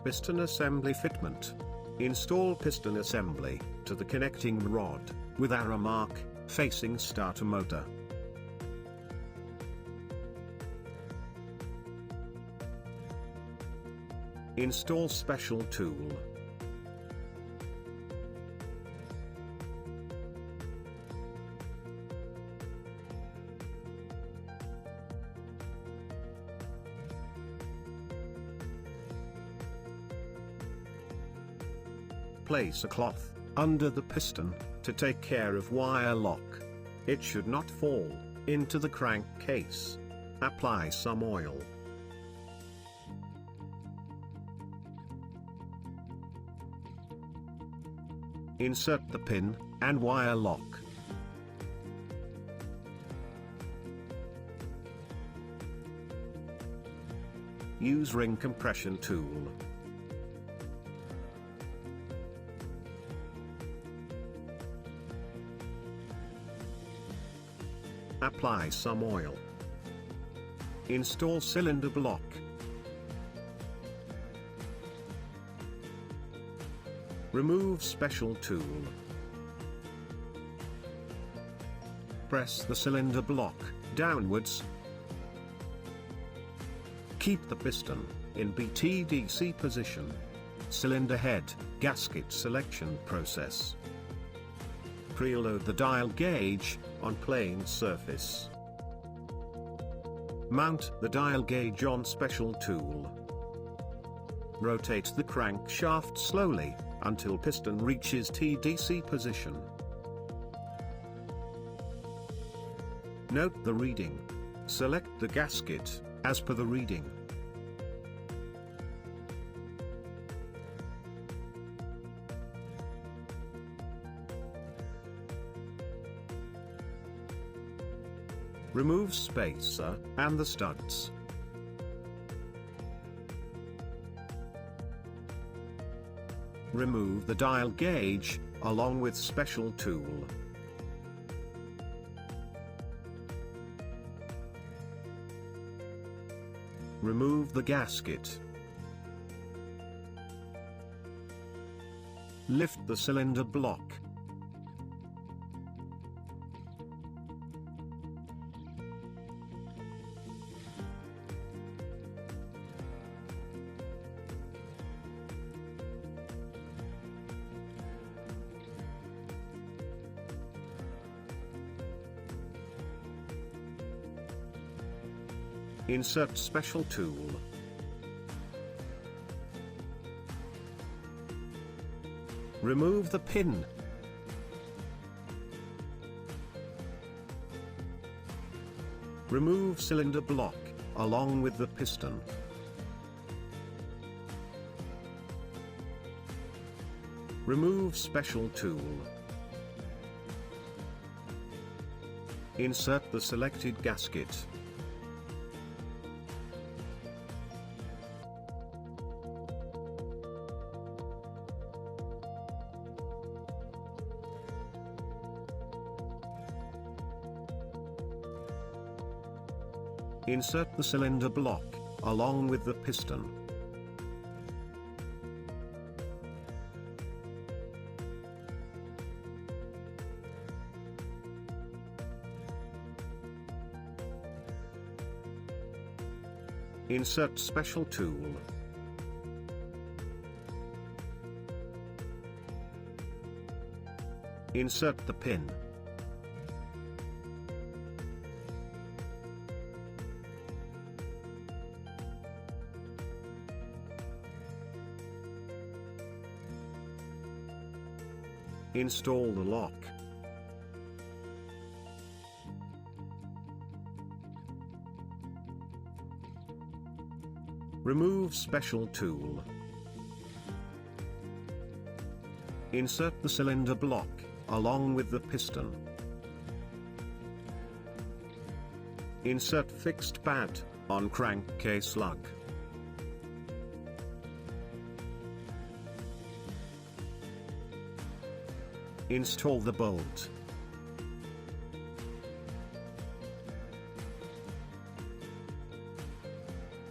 Piston assembly fitment. Install piston assembly to the connecting rod with arrow mark facing starter motor. Install special tool. Place a cloth under the piston to take care of wire lock. It should not fall into the crankcase. Apply some oil. Insert the pin and wire lock. Use ring compression tool. Apply some oil. Install cylinder block. Remove special tool. Press the cylinder block downwards. Keep the piston in BTDC position. Cylinder head gasket selection process. Preload the dial gauge on plane surface. Mount the dial gauge on special tool. Rotate the crankshaft slowly until piston reaches TDC position. Note the reading. Select the gasket as per the reading. Remove spacer and the studs. Remove the dial gauge along with special tool. Remove the gasket. Lift the cylinder block. Insert special tool. Remove the pin. Remove cylinder block along with the piston. Remove special tool. Insert the selected gasket. Insert the cylinder block along with the piston. Insert special tool. Insert the pin. Install the lock. Remove special tool. Insert the cylinder block along with the piston. Insert fixed pad on crankcase lug. Install the bolt.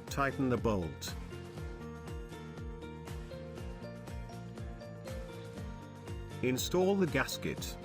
Tighten the bolt. Install the gasket.